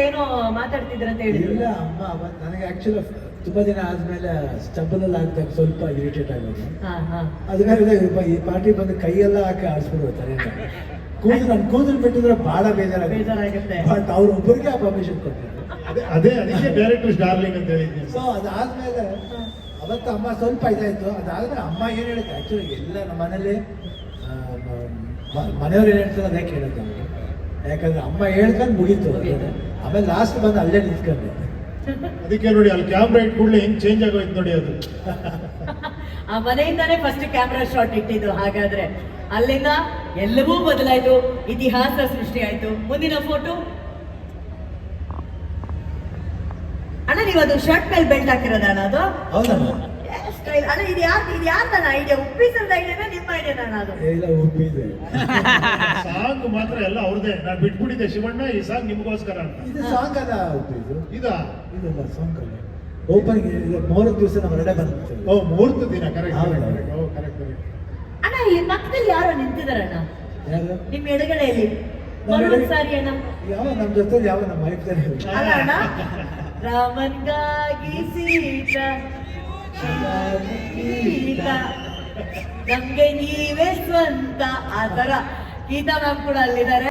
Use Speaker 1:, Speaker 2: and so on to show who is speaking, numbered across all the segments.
Speaker 1: ಏನೋ ಮಾತಾಡ್ತಿದ್ರಂತ ಹೇಳಿ.
Speaker 2: ಇಲ್ಲ ಅಮ್ಮ ನನಗೆ ಆಕ್ಚುಲಿ ತುಂಬಾ ದಿನ ಆದ್ಮೇಲೆ ಸ್ಟಂಬಲ್ ಆಗ್ದಾಗ ಸ್ವಲ್ಪ ಇರಿಟೇಟ್ ಆಗೋದು. ಅದಕ್ಕೆ ಈ ಪಾರ್ಟಿ ಬಂದು ಕೈಯೆಲ್ಲ ಹಾಕಿ ಆಡಿಸ್ಬಿಡ್ತಾರೆ. ಕೂದಲು ಬಿಟ್ಟಿದ್ರೆ ಬಹಳ ಬೇಜಾರಾಗುತ್ತೆ. ಬಟ್ ಅವ್ರು ಒಬ್ಬರಿಗೆ ಆ ಪರ್ಮಿಷನ್ ಕೊಟ್ಟಿದ್ರು.
Speaker 3: ಅದೇ ಅದಕ್ಕೆ ಡೈರೆಕ್ಟರ್ ಡಾರ್ಲಿಂಗ್ ಅಂತ ಹೇಳಿದ್ವಿ.
Speaker 2: ಸೊ ಅದಾದ್ಮೇಲೆ ಅವತ್ತು ಅಮ್ಮ ಸ್ವಲ್ಪ ಇದಾಯ್ತು. ಅದಾದ್ಮೇಲೆ ಅಮ್ಮ ಏನ್ ಹೇಳಿದ್ರು ಆಕ್ಚುಲಿ ಎಲ್ಲ ನಮ್ಮ ಮನೇಲಿ ಮನೆಯವ್ರು ಏನ್ ಹೇಳ್ತಾರೆ ಅದೇ ಕೇಳಿದ್ರು ಅವ್ರು. ಯಾಕಂದ್ರೆ ಅಮ್ಮ ಹೇಳ್ಕೊಂಡು ಮುಗೀತು. ಆಮೇಲೆ ಲಾಸ್ಟ್ ಬಂದು ಅಲ್ಲೇ ನಿಂತ್ಕೊಂಡೆ.
Speaker 3: ಅದಕ್ಕೆ ನೋಡಿ ಅಲ್ಲಿ ಕ್ಯಾಮ್ರಾ ಇಟ್ ಕೂಡಲೇ ಹೆಂಗ್ ಚೇಂಜ್ ಆಗೋಯ್ತು ನೋಡಿ ಅದು.
Speaker 1: ಆ ಮನೆಯಿಂದಾನೇ ಫಸ್ಟ್ ಕ್ಯಾಮ್ರಾ ಶಾಟ್ ಇಟ್ಟಿದ್ದು. ಹಾಗಾದ್ರೆ ಅಲ್ಲಿಂದ ಎಲ್ಲವೂ ಬದಲಾಯ್ತು, ಇತಿಹಾಸ ಸೃಷ್ಟಿ ಆಯ್ತು. ಮುಂದಿನ ಫೋಟೋ ಅಣ್ಣ, ನೀವು ಅದು ಶರ್ಟ್ ಮೇಲೆ ಬೆಲ್ಟ್ ಹಾಕಿರೋದಣ್ಣ? ಅದು
Speaker 2: ಹೌದಣ್ಣ.
Speaker 1: ಸ್ಟೈಲ್ ಅಣ್ಣ. ಇದು ಯಾರ್ದಣ್ಣ ಐಡಿಯಾ? ಉಪ್ಪಿ ಸರ್ ಐಡಿಯಾನ ನಿಮ್ಮ ಐಡಿಯಾನ? ಅದು
Speaker 2: ಇಲ್ಲ, ಉಪ್ಪಿದೆ.
Speaker 3: ಸಾಂಗ್ ಮಾತ್ರ ಎಲ್ಲ ಅವ್ರದೇ. ನಾನು ಬಿಟ್ಬಿಟ್ಟಿದ್ದೆ ಶಿವಣ್ಣ, ಈ ಸಾಂಗ್ ನಿಮಗೋಸ್ಕರ ಅಂತ.
Speaker 2: ಇದು ಸಾಂಗ್ ಅಲ್ಲ ಉಪ್ಪಿದು.
Speaker 3: ಇದಲ್ಲ
Speaker 2: ಸಾಂಗ್ ಅಲ್ಲ. ಓಪನಿಂಗ್ 3 ದಿವಸ ನಮ್ಮ ಹೊರಗಡೆ ಬಂದಿತ್ತು.
Speaker 3: ಓ, 3 ದಿನ. ಕರೆಕ್ಟ್.
Speaker 1: ಅಣ್ಣ, ಇಲ್ಲಿ ಪಕ್ಕದಲ್ಲಿ ಯಾರೋ ನಿಂತಿದಾರಣ್ಣ
Speaker 2: ಯಾರು?
Speaker 1: ನಿಮ್ಮ ಎಡಗಡೆಯಲ್ಲಿ ಮರೂನ್ ಸಾರಿ ಅಣ್ಣ.
Speaker 2: ಯಾವ ನಮ್ಮ ಜೊತೆ ಯಾವ ನಮ್ಮ ವೈಫ್ ತಾರೆ
Speaker 1: ಅಲ್ಲ ಅಣ್ಣ, ರಾಮನ್ಗಾಗಿ ಸೀತಾ ನಮ್ಗೆ ನೀವೇ ಸ್ವಂತ, ಆ ತರ ಗೀತಾ ಮ್ಯಾಮ್ ಕೂಡ ಅಲ್ಲಿದ್ದಾರೆ.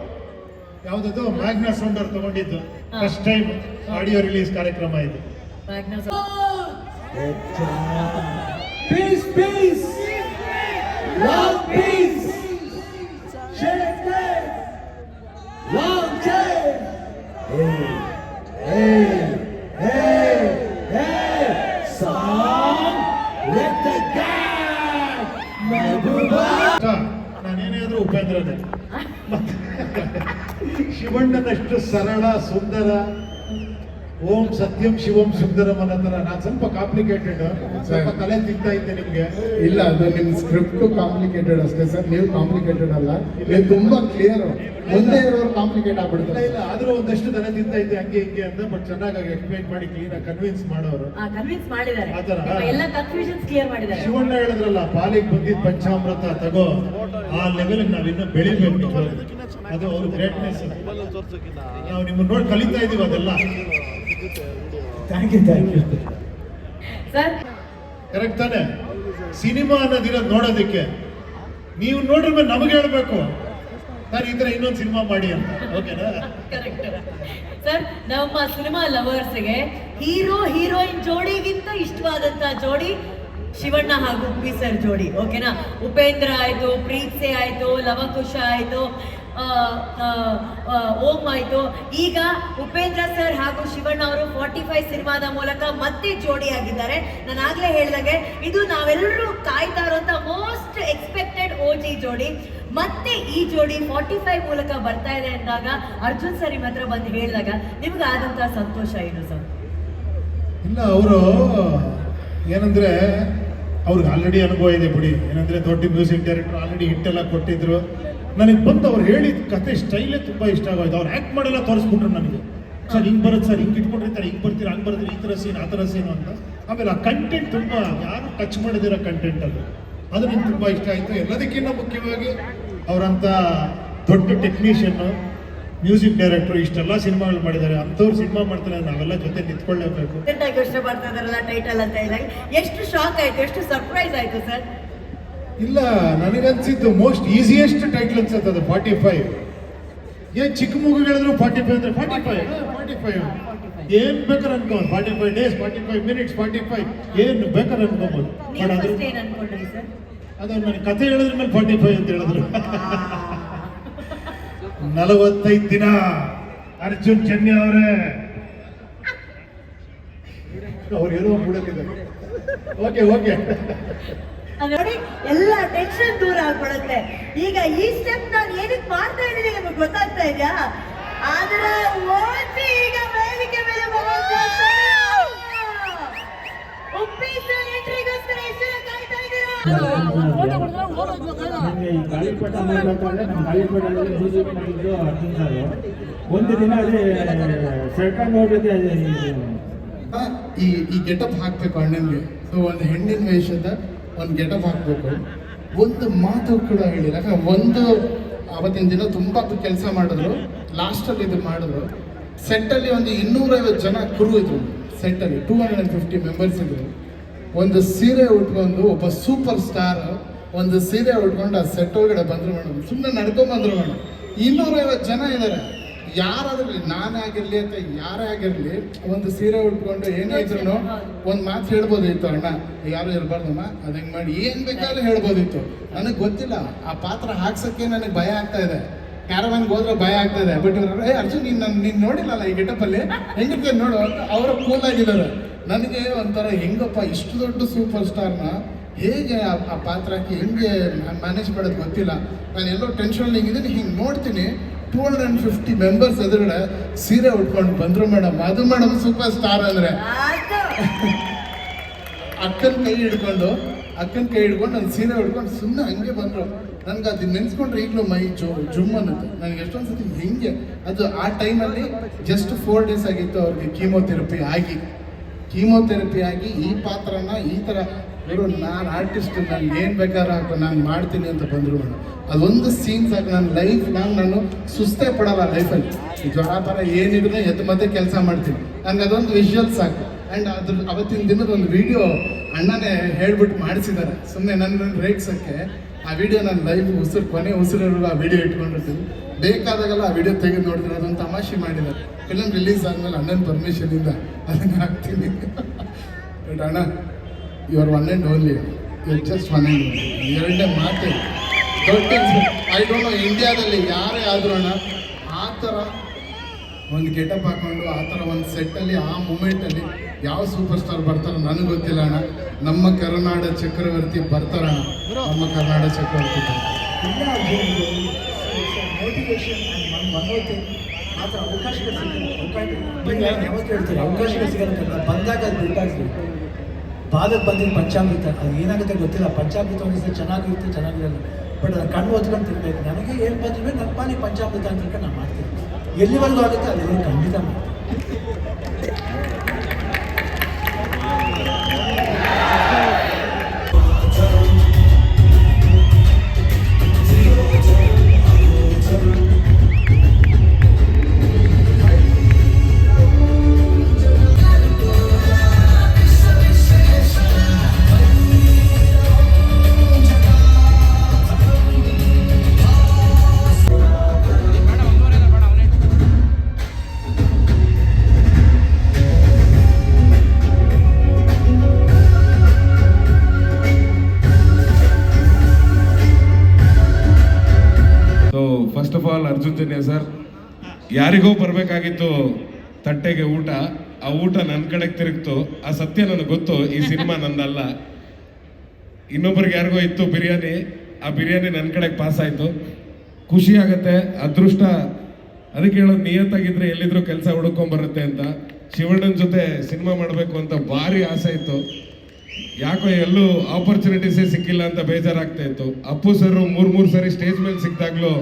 Speaker 3: ಯಾವ್ದದು ಮ್ಯಾಗ್ನಾ ಸೌಂಡರ್ ತಗೊಂಡಿದ್ದು ಫಸ್ಟ್ ಟೈಮ್ ಆಡಿಯೋ ರಿಲೀಸ್ ಕಾರ್ಯಕ್ರಮ ಇದು.
Speaker 1: Magna
Speaker 2: piece piece love piece love change.
Speaker 3: ನಾನೇನಾದ್ರೂ ಉಪೇಂದ್ರನೇ. ಶಿವಣ್ಣನಷ್ಟು ಸರಳ ಸುಂದರ, ಓಂ ಸತ್ಯಂ ಶಿವಂ ಸುಂದರಂ ಅನ್ನೋ ತರ ನಾನು ಸ್ವಲ್ಪ ಕಾಂಪ್ಲಿಕೇಟೆಡ್, ಸ್ವಲ್ಪ ತಲೆ ತಿಂತಾ ಇದ್ದೆ ನಿಮ್ಗೆ.
Speaker 4: ಇಲ್ಲ, ಅದು ನಿಮ್ ಸ್ಕ್ರಿಪ್ಟ್ ಕಾಂಪ್ಲಿಕೇಟೆಡ್ ಅಷ್ಟೇ ಸರ್. ನೀವು ಕಾಂಪ್ಲಿಕೇಟೆಡ್ ಅಲ್ಲ, ನೀವು ತುಂಬಾ ಕ್ಲಿಯರ್. ಮುಂದೆ ಇರೋರು ಕಾಂಪ್ಲಿಕೇಟ್ ಆಗ್ಬಿಡ್ತಾರೆ.
Speaker 3: ಇಲ್ಲ, ಆದ್ರೂ ಒಂದಷ್ಟು ತಲೆ ತಿಂತಾ ಇದ್ದೆ ಹಂಗೆ ಹಿಂಗೆ ಅಂತ. ಬಟ್ ಚೆನ್ನಾಗಿ ಎಕ್ಸ್ಪ್ಲೈನ್ ಮಾಡಿ ಕ್ಲೀನ್ ಆಗಿ ಕನ್ವಿನ್ಸ್ ಮಾಡೋರು.
Speaker 1: ಕನ್ವಿನ್ಸ್ ಮಾಡಿದ್ದಾರೆ,
Speaker 3: ಆತರ
Speaker 1: ಎಲ್ಲ ಕನ್ಫ್ಯೂಷನ್ಸ್ ಕ್ಲಿಯರ್ ಮಾಡಿದ್ದಾರೆ.
Speaker 3: ಶಿವಣ್ಣ ಹೇಳಿದ್ರಲ್ಲ, ಪಾಲಿಗೆ ಬಂದಿದ್ದ ಪಂಚಾಮೃತ ತಗೋ, ಆ ಲೆವೆಲ್ ನಾವಿನ್ನೂ ಬೆಳಿಬೇಕು. ಅದು ಅವ್ರ ಗ್ರೇಟ್ನೆಸ್. ನಾವು ನಿಮ್ಮನ್ನ ನೋಡಿ ಕಲಿತಾ ಇದೀವಿ ಅದೆಲ್ಲ.
Speaker 2: Thank you
Speaker 1: sir.
Speaker 3: ಕರೆಕ್ಟ್ ತಾನೆ? ಸಿನಿಮಾ ಅನ್ನೋದಿರೋದು ನೋಡೋದಕ್ಕೆ. ನೀವು ನೋಡ್ರ ಮೇಲೆ ನಮಗೆ ಹೇಳ್ಬೇಕು ಸರ್ ಈ ತರ ಇನ್ನೊಂದು ಸಿನಿಮಾ ಮಾಡಿ ಅಂತ. ಓಕೆನಾ?
Speaker 1: ಸರ್, ನಮ್ಮ ಸಿನಿಮಾ ಲವರ್ಸ್ಗೆ ಹೀರೋ ಹೀರೋಯಿನ್ ಜೋಡಿಗಿಂತ ಇಷ್ಟವಾದಂತ ಜೋಡಿ ಶಿವಣ್ಣ ಹಾಗೂ ಉಪ್ಪಿ ಸರ್ ಜೋಡಿ. ಓಕೆನಾ? ಉಪೇಂದ್ರ ಆಯ್ತು, ಪ್ರೀತ್ಸೆ ಆಯ್ತು, ಲವಕುಶ ಆಯ್ತು, ಓಂ ಆಯ್ತು. ಈಗ ಉಪೇಂದ್ರ ಸರ್ ಹಾಗೂ ಶಿವಣ್ಣ ಅವರು 45 ಸಿನಿಮಾದ ಮೂಲಕ ಮತ್ತೆ ಜೋಡಿ ಆಗಿದ್ದಾರೆ. ನಾನು ಆಗ್ಲೇ ಹೇಳಿದಾಗೆ ಇದು ನಾವೆಲ್ಲರೂ ಕಾಯ್ತಾ ಇರುವಂತ ಮೋಸ್ಟ್ ಎಕ್ಸ್ಪೆಕ್ಟೆಡ್ OG ಜೋಡಿ. ಮತ್ತೆ ಈ ಜೋಡಿ 45 ಮೂಲಕ ಬರ್ತಾ ಇದೆ ಅಂದಾಗ ಅರ್ಜುನ್ ಸರ್ ನಿಮ್ಮ ಹತ್ರ ಬಂದು ಹೇಳಿದಾಗ ನಿಮ್ಗೆ ಆದಂತ ಸಂತೋಷ ಏನು ಸರ್?
Speaker 3: ಇಲ್ಲ, ಅವರು ಏನಂದ್ರೆ ಅವ್ರಿಗೆ ಆಲ್ರೆಡಿ ಅನುಭವ ಇದೆ ಬಿಡಿ. ಏನಂದ್ರೆ ದೊಡ್ಡ ಮ್ಯೂಸಿಕ್ ಡೈರೆಕ್ಟರ್ ಆಲ್ರೆಡಿ ಹಿಟ್ಟೆಲ್ಲ ಕೊಟ್ಟಿದ್ರು. ನನಗೆ ಬಂದು ಅವ್ರು ಹೇಳಿದ ಕತೆ ಸ್ಟೈಲೇ ತುಂಬಾ ಇಷ್ಟ ಆಗೋಯ್ತು. ಅವ್ರು ಆಕ್ಟ್ ಮಾಡೆಲ್ಲ ತೋರಿಸ್ಬಿಟ್ರು ನನಗೆ. ಸರ್ ಹಿಂಗೆ ಬರುತ್ತೆ ಸರ್, ಹಿಂಗೆ ಇಟ್ಕೊಂಡಿರ್ತಾರೆ, ಹಿಂಗೆ ಬರ್ತೀರಾ, ಹಂಗೆ ಬರ್ತೀರಿ, ಈ ಥರ ಸೀನ್ ಆ ಥರ ಸೀನು ಅಂತ. ಆಮೇಲೆ ಆ ಕಂಟೆಂಟ್ ತುಂಬ ಯಾರು ಟಚ್ ಮಾಡಿದಿರೋ ಕಂಟೆಂಟ್ ಅದು ನನಗೆ ತುಂಬ ಇಷ್ಟ ಆಯಿತು. ಎಲ್ಲದಕ್ಕಿಂತ ಮುಖ್ಯವಾಗಿ ಅವರಂಥ ದೊಡ್ಡ ಟೆಕ್ನಿಷಿಯನ್ನು, ಮ್ಯೂಸಿಕ್ ಡೈರೆಕ್ಟರ್ ಇಷ್ಟೆಲ್ಲ ಸಿನಿಮಾಗಳು ಮಾಡಿದ್ದಾರೆ. ಅಂಥವ್ರು ಸಿನಿಮಾ ಮಾಡ್ತಾರೆ, ನಾವೆಲ್ಲ ಜೊತೆ ನಿಂತ್ಕೊಳ್ಳೇಬೇಕು.
Speaker 1: ಇಷ್ಟಪಡ್ತಾ ಇದಾರಲ್ಲ ಟೈಟಲ್ ಅಂತ ಹೇಳಿದಾಗ ಎಷ್ಟು ಶಾಕ್ ಆಯ್ತು, ಎಷ್ಟು ಸರ್ಪ್ರೈಸ್ ಆಯ್ತು ಸರ್?
Speaker 3: ಇಲ್ಲ, ನನಗನ್ಸಿದ್ದು ಮೋಸ್ಟ್ ಈಸಿಯೆಸ್ಟ್ ಟೈಟಲ್ ಅನ್ಸುತ್ತೆ ಅದು 45. ಏನ್ ಚಿಕ್ಕ ಮಗು ಹೇಳಿದ್ರು 45 ಅಂದ್ರೆ 45 ಏನ್ ಬೇಕಾದ್ರೆ ಅನ್ಕೋಬೋದು. 45 days, 45 minutes, 45 ಏನ್ ಬೇಕಾದ್ರೆ ಅನ್ಕೋಬೋದು. ಅದು ನನಗೆ ಕತೆ ಹೇಳಿದ್ರ ಮೇಲೆ 45 ಅಂತ ಹೇಳಿದ್ರು. 45 ದಿನ ಅರ್ಜುನ್ ಚೆನ್ನಿ ಅವರೇ ಅವ್ರು ಏನೋ ಮೂಡಲಿದ್ದಾರೆ. ಓಕೆ ಓಕೆ
Speaker 1: ನೋಡಿ, ಎಲ್ಲ ಟೆನ್ಷನ್ ದೂರ ಆಗ್ಬಿಡುತ್ತೆ. ಈಗ ಈ ಸ್ಟೆಪ್ ನಾನು ಏನಕ್ಕೆ ಮಾಡ್ತಾ ಇದ್ದೀನಿ ನಿಮಗೆ ಗೊತ್ತಾಗ್ತಾ ಇದೆಯಾ? ಆದ್ರೆ ಓದಿ ಈಗ ವೇದಿಕೆ ಮೇಲೆ ಉಪ್ಪಿ ಸರ್ ಎಂಟ್ರಿಗೋಸ್ಕರ ಎಷ್ಟು ಕಾಯ್ತಾ ಇದ್ದೀರಾ?
Speaker 2: ನನಗೆ ಈ ಗಾಳಿಪಟ ನೋಡ್ಬೇಕಾದ್ರೆ ನಮ್ಮ ಗಾಳಿಪಟದಲ್ಲಿ BJP ನಲ್ಲಿದ್ದು ಅರ್ಜುನ್ ಸರ್ ಒಂದು ದಿನ ಅಲ್ಲಿ ಸರ್ಕಾರ ನೋಡಿದ್ರೆ
Speaker 4: ಈ ಗೆಟಪ್ ಹಾಕ್ಬೇಕು ಅಣ್ಣನಿಗೆ. ಸೊ ಒಂದು ಹೆಣ್ಣಿನ ವೇಷದ ಒಂದು ಗೆಟಪ್ ಹಾಕ್ಬೇಕು. ಒಂದು ಮಾತು ಕೂಡ ಹೇಳಿಲ್ಲ. ಯಾಕಂದ್ರೆ ಒಂದು ಅವತ್ತಿನ ದಿನ ತುಂಬ ಕೆಲಸ ಮಾಡಿದ್ರು, ಲಾಸ್ಟಲ್ಲಿ ಇದು ಮಾಡಿದ್ರು. ಸೆಟ್ಟಲ್ಲಿ ಒಂದು 250 ಜನ ಕ್ರೂ ಇದ್ರು. ಸೆಟ್ಟಲ್ಲಿ 250 ಮೆಂಬರ್ಸ್ ಇದ್ರು. ಒಂದು ಸೀರೆ ಉಟ್ಕೊಂಡು ಒಬ್ಬ ಸೂಪರ್ ಸ್ಟಾರ್ ಒಂದು ಸೀರೆ ಉಟ್ಕೊಂಡು ಆ ಸೆಟ್ ಒಳಗಡೆ ಬಂದರು ಮೇಡಮ್. ಸುಮ್ಮನೆ ನಡ್ಕೊಂಬಂದ್ರು ಮೇಡಮ್. 250 ಜನ ಇದ್ದಾರೆ. ಯಾರಾದ್ರೂ ನಾನೇ ಆಗಿರಲಿ ಅಂತ ಯಾರೇ ಆಗಿರಲಿ ಒಂದು ಸೀರೆ ಉಟ್ಕೊಂಡು ಏನೇ ಇದ್ರು ಒಂದು ಮಾತು ಹೇಳ್ಬೋದಿತ್ತು. ಅಣ್ಣ ಯಾರು ಇರಬಾರ್ದಮ್ಮ, ಅದು ಹೆಂಗೆ ಮಾಡಿ ಏನು ಬೇಕಾದ್ರೂ ಹೇಳ್ಬೋದಿತ್ತು. ನನಗೆ ಗೊತ್ತಿಲ್ಲ, ಆ ಪಾತ್ರ ಹಾಕ್ಸೋಕ್ಕೆ ನನಗೆ ಭಯ ಆಗ್ತಾ ಇದೆ. ಕ್ಯಾರವಾನ್ಗೆ ಹೋದ್ರೆ ಭಯ ಆಗ್ತಾ ಇದೆ. ಬಟ್ ಇವರು ಅರ್ಜುನ್ ನೀನು ನೋಡಿಲ್ಲಲ್ಲ ಈ ಗೆಟಪ್ಪಲ್ಲಿ ಹೆಂಗಿರ್ತದೆ ನೋಡು ಅಂತ ಅವರು ಕೂಲ್ ಆಗಿದ್ದಾರೆ. ನನಗೆ ಒಂಥರ ಹೆಂಗಪ್ಪ ಇಷ್ಟು ದೊಡ್ಡ ಸೂಪರ್ ಸ್ಟಾರ್ನ ಹೇಗೆ ಆ ಪಾತ್ರಕ್ಕೆ ಹೆಂಗೆ ಮ್ಯಾನೇಜ್ ಮಾಡೋದು ಗೊತ್ತಿಲ್ಲ. ನಾನು ಎಲ್ಲೋ ಟೆನ್ಷನ್ ಹಿಂಗಿದ್ದೀನಿ, ಹಿಂಗೆ ನೋಡ್ತೀನಿ 250 ಮೆಂಬರ್ಸ್ ಎದುರುಗಡೆ ಸೀರೆ ಉಟ್ಕೊಂಡು ಬಂದರು ಮೇಡಮ್. ಅದು ಮೇಡಮ್ ಸೂಪರ್ ಸ್ಟಾರ್ ಅಂದರೆ. ಅಕ್ಕನ ಕೈ ಹಿಡ್ಕೊಂಡು ನನ್ನ ಸೀರೆ ಹಿಡ್ಕೊಂಡು ಸುಮ್ಮನೆ ಹಂಗೆ ಬಂದರು. ನನಗೆ ಅದು ನೆನೆಸ್ಕೊಂಡ್ರೆ ಈಗಲೂ ಮೈ ಜುಮ್ ಅನ್ನುತ್ತೆ. ನನಗೆ ಎಷ್ಟೊಂದು ಸತಿ ಹೆಂಗೆ ಅದು ಆ ಟೈಮಲ್ಲಿ ಜಸ್ಟ್ 4 ಡೇಸ್ ಆಗಿತ್ತು ಅವ್ರಿಗೆ ಕೀಮೋಥೆರಪಿ ಆಗಿ ಈ ಪಾತ್ರನ ಈ ಥರ ಇವರು ನಾನು ಆರ್ಟಿಸ್ಟ್, ನಾನು ಏನು ಬೇಕಾದ್ರೂ ಹಾಕೋ ನಾನು ಮಾಡ್ತೀನಿ ಅಂತ ಬಂದರು ಮೇಡಮ್. ಅದೊಂದು ಸೀನ್ ಸಾಕು. ನನ್ನ ಲೈಫ್ ನಾನು ಸುಸ್ತೇ ಪಡಲ್ಲ ಲೈಫಲ್ಲಿ. ಜ್ವರ ಥರ ಏನಿದ್ರೆ ಎದ್ದು ಮತ್ತೆ ಕೆಲಸ ಮಾಡ್ತೀನಿ. ನನಗೆ ಅದೊಂದು ವಿಷುವಲ್ ಸಾಕು. ಆ್ಯಂಡ್ ಅವತ್ತಿನ ದಿನದ ಒಂದು ವಿಡಿಯೋ ಅಣ್ಣನೇ ಹೇಳ್ಬಿಟ್ಟು ಮಾಡಿಸಿದ್ದಾರೆ ಸುಮ್ಮನೆ ನನ್ನ ರೇಗ್ಸೋಕ್ಕೆ. ಆ ವಿಡಿಯೋ ನನ್ನ ಲೈಫ್ ಕೊನೆ ಉಸಿರಿರುವ ಆ ವಿಡಿಯೋ ಇಟ್ಕೊಂಡಿರ್ತೀನಿ. ಬೇಕಾದಾಗೆಲ್ಲ ಆ ವಿಡಿಯೋ ತೆಗೆದು ನೋಡ್ತೀನಿ. ಅದೊಂದು ತಮಾಷೆ ಮಾಡಿದ್ದಾರೆ. ಫಿಲಮ್ ರಿಲೀಸ್ ಆದಮೇಲೆ ಅಣ್ಣನ ಪರ್ಮಿಷನಿಂದ ಅದನ್ನು ಹಾಕ್ತೀನಿ. ಬಟ್ ಅಣ್ಣ your one and only, your just one and only. ಎರಡನೇ ಮಾತೆ ದೊಡ್ಡ ಐ ಡೋಂಟ್ ನೋ ಇಂಡಿಯಾದಲ್ಲಿ ಯಾರೇ ಆದರೂ ಅಣ್ಣ ಆ ಥರ ಒಂದು ಗೆಟಪ್ ಹಾಕೊಂಡು ಆ ಥರ ಒಂದು ಸೆಟ್ಟಲ್ಲಿ ಆ ಮೂಮೆಂಟಲ್ಲಿ ಯಾವ ಸೂಪರ್ ಸ್ಟಾರ್ ಬರ್ತಾರೋ ನನಗೆ ಗೊತ್ತಿಲ್ಲ ಅಣ್ಣ. ನಮ್ಮ ಕರುನಾಡ ಚಕ್ರವರ್ತಿ ಬರ್ತಾರಣ್ಣ. ನಮ್ಮ ಕರ್ನಾಟಕ ಚಕ್ರವರ್ತಿ
Speaker 2: ಎಲ್ಲ ಮೋಟಿವೇಶನ್ ಆ ಥರ ಅವಕಾಶಗಳು ಯಾವತ್ತು ಹೇಳ್ತೀರಿ ಅವಕಾಶಗಳು ಸಿಗಲ್ಲ. ಬಂದಾಗ ಅದು ಬೇಕಾಗ್ತದೆ. ಬಾದಕ್ಕೆ ಬಂದಿದ್ದು ಪಂಚಾಮೃತ, ಅದು ಏನಾಗುತ್ತೆ ಗೊತ್ತಿಲ್ಲ. ಪಂಚಾಮೃತ ಒಂದಿದ್ರೆ ಚೆನ್ನಾಗಿರಲ್ಲ. ಬಟ್ ಅದು ಕಣ್ಣು ಹೊತ್ಕೊಂಡು ತಿನ್ಬೇಕು. ನನಗೆ ಏನು ಬಂದಿವೆ ನನ್ನ ಪಾಲಿಗೆ ಪಂಚಾಮೃತ ಅಂತ ತಿಳ್ಕೊಂಡು ನಾನು ಮಾಡ್ತೀನಿ. ಎಲ್ಲಿವರೆಗೂ ಆಗುತ್ತೆ ಅಲ್ಲಿ ಖಂಡಿತ ಮಾಡ್ತೀನಿ.
Speaker 5: First of all Arjun Janya sir, ಯಾರಿಗೋ ಬರಬೇಕಾಗಿತ್ತು ತಟ್ಟೆಗೆ ಊಟ, ಆ ಊಟ ನನ್ನ ಕಡೆಗೆ ತಿರುಗ್ತು. ಆ ಸತ್ಯ ನನಗೆ ಗೊತ್ತು, ಈ ಸಿನಿಮಾ ನಂದಲ್ಲ. ಇನ್ನೊಬ್ರಿಗೆ ಯಾರಿಗೋ ಇತ್ತು ಬಿರಿಯಾನಿ, ಆ ಬಿರಿಯಾನಿ ನನ್ನ ಕಡೆಗೆ ಪಾಸ್ ಆಯಿತು. ಖುಷಿ ಆಗತ್ತೆ, ಅದೃಷ್ಟ. ಅದಕ್ಕೆ ಹೇಳೋದು ನಿಯತ್ತಾಗಿದ್ರೆ ಎಲ್ಲಿದ್ರು ಕೆಲಸ ಹುಡ್ಕೊಂಬರುತ್ತೆ ಅಂತ. ಶಿವಣ್ಣನ ಜೊತೆ ಸಿನಿಮಾ ಮಾಡಬೇಕು ಅಂತ ಭಾರಿ ಆಸೆ ಇತ್ತು. ಯಾಕೋ ಎಲ್ಲೂ ಆಪರ್ಚುನಿಟೀಸೇ ಸಿಕ್ಕಿಲ್ಲ ಅಂತ ಬೇಜಾರಾಗ್ತಾ ಇತ್ತು. ಅಪ್ಪು ಸರ್ 3 ಸರಿ ಸ್ಟೇಜ್ ಮೇಲೆ ಸಿಕ್ಕಿದಾಗ್ಲೂ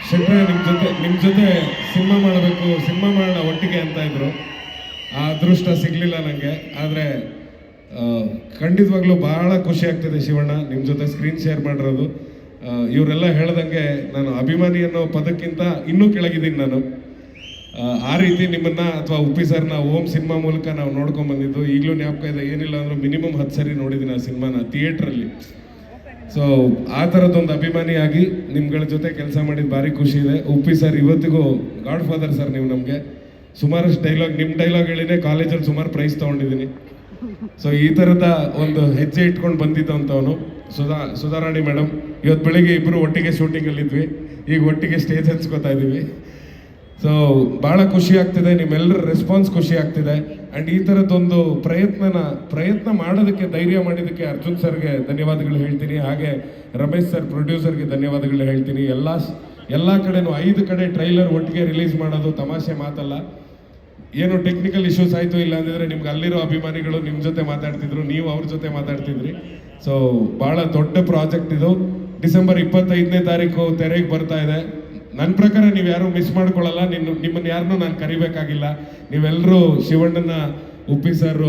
Speaker 5: ಶೆಟ್ರೆ ನಿಮ್ಮ ಜೊತೆ ಸಿನಿಮಾ ಮಾಡಬೇಕು, ಸಿನಿಮಾ ಮಾಡೋಣ ಒಟ್ಟಿಗೆ ಅಂತ ಇದ್ರು. ಆ ಅದೃಷ್ಟ ಸಿಗಲಿಲ್ಲ ನನಗೆ. ಆದರೆ ಖಂಡಿತವಾಗ್ಲೂ ಬಹಳ ಖುಷಿ ಆಗ್ತಿದೆ ಶಿವಣ್ಣ ನಿಮ್ಮ ಜೊತೆ ಸ್ಕ್ರೀನ್ ಶೇರ್ ಮಾಡಿರೋದು. ಇವರೆಲ್ಲ ಹೇಳ್ದಂಗೆ ನಾನು ಅಭಿಮಾನಿ ಅನ್ನೋ ಪದಕ್ಕಿಂತ ಇನ್ನೂ ಕೆಳಗಿದ್ದೀನಿ ನಾನು. ಆ ರೀತಿ ನಿಮ್ಮನ್ನ ಅಥವಾ ಉಪ್ಪಿ ಸರ್ನ ಓಮ್ ಸಿನಿಮಾ ಮೂಲಕ ನಾವು ನೋಡ್ಕೊಂಡ್ ಬಂದಿದ್ದು ಈಗಲೂ ಜ್ಞಾಪಕ ಇದೆ. ಏನಿಲ್ಲ ಅಂದ್ರೂ ಮಿನಿಮಮ್ 10 ಸರಿ ನೋಡಿದ್ದೀನಿ ಆ ಸಿನಿಮಾನ ಥಿಯೇಟ್ರಲ್ಲಿ. ಸೊ ಆ ಥರದ್ದೊಂದು ಅಭಿಮಾನಿಯಾಗಿ ನಿಮ್ಗಳ ಜೊತೆ ಕೆಲಸ ಮಾಡಿದ್ದು ಭಾರಿ ಖುಷಿ ಇದೆ. ಉಪ್ಪಿ ಸರ್ ಇವತ್ತಿಗೂ ಗಾಡ್ ಫಾದರ್ ಸರ್. ನೀವು ನಮಗೆ ಸುಮಾರಷ್ಟು ನಿಮ್ಮ ಡೈಲಾಗ್ ಹೇಳಿನೇ ಕಾಲೇಜಲ್ಲಿ ಸುಮಾರು ಪ್ರೈಸ್ ತೊಗೊಂಡಿದ್ದೀನಿ. ಸೊ ಈ ಥರದ ಒಂದು ಹೆಜ್ಜೆ ಇಟ್ಕೊಂಡು ಬಂದಿದ್ದಂಥವನು ಸುಧಾರಾಣಿ ಮೇಡಮ್. ಇವತ್ತು ಬೆಳಿಗ್ಗೆ ಇಬ್ಬರು ಒಟ್ಟಿಗೆ ಶೂಟಿಂಗಲ್ಲಿದ್ವಿ, ಈಗ ಒಟ್ಟಿಗೆ ಸ್ಟೇಜ್ ಹಂಚ್ಕೋತಾ ಇದ್ದೀವಿ. ಸೊ ಭಾಳ ಖುಷಿ ಆಗ್ತಿದೆ, ನಿಮ್ಮೆಲ್ಲರ ರೆಸ್ಪಾನ್ಸ್ ಖುಷಿ ಆಗ್ತಿದೆ. ಆ್ಯಂಡ್ ಈ ಥರದ್ದೊಂದು ಪ್ರಯತ್ನ ಮಾಡೋದಕ್ಕೆ ಧೈರ್ಯ ಮಾಡಿದ್ದಕ್ಕೆ ಅರ್ಜುನ್ ಸರ್ಗೆ ಧನ್ಯವಾದಗಳು ಹೇಳ್ತೀನಿ. ಹಾಗೆ ರಮೇಶ್ ಸರ್ ಪ್ರೊಡ್ಯೂಸರ್ಗೆ ಧನ್ಯವಾದಗಳು ಹೇಳ್ತೀನಿ. ಎಲ್ಲ ಕಡೆನೂ 5 ಕಡೆ ಟ್ರೈಲರ್ ಒಟ್ಟಿಗೆ ರಿಲೀಸ್ ಮಾಡೋದು ತಮಾಷೆ ಮಾತಲ್ಲ. ಏನೋ ಟೆಕ್ನಿಕಲ್ ಇಶ್ಯೂಸ್ ಆಯಿತು ಇಲ್ಲ ಅಂದಿದ್ರೆ ನಿಮ್ಗೆ ಅಲ್ಲಿರೋ ಅಭಿಮಾನಿಗಳು ನಿಮ್ಮ ಜೊತೆ ಮಾತಾಡ್ತಿದ್ರು, ನೀವು ಅವ್ರ ಜೊತೆ ಮಾತಾಡ್ತಿದ್ರಿ. ಸೊ ಭಾಳ ದೊಡ್ಡ ಪ್ರಾಜೆಕ್ಟ್ ಇದು. ಡಿಸೆಂಬರ್ 25ನೇ ತಾರೀಕು ತೆರೆಗೆ ಬರ್ತಾ ಇದೆ. ನನ್ನ ಪ್ರಕಾರ ನೀವು ಯಾರು ಮಿಸ್ ಮಾಡ್ಕೊಳ್ಳಲ್ಲ. ನಿಮ್ಮನ್ನು ಯಾರನ್ನೂ ನಾನು ಕರಿಬೇಕಾಗಿಲ್ಲ. ನೀವೆಲ್ಲರೂ ಶಿವಣ್ಣನ, ಉಪ್ಪಿ ಸರ್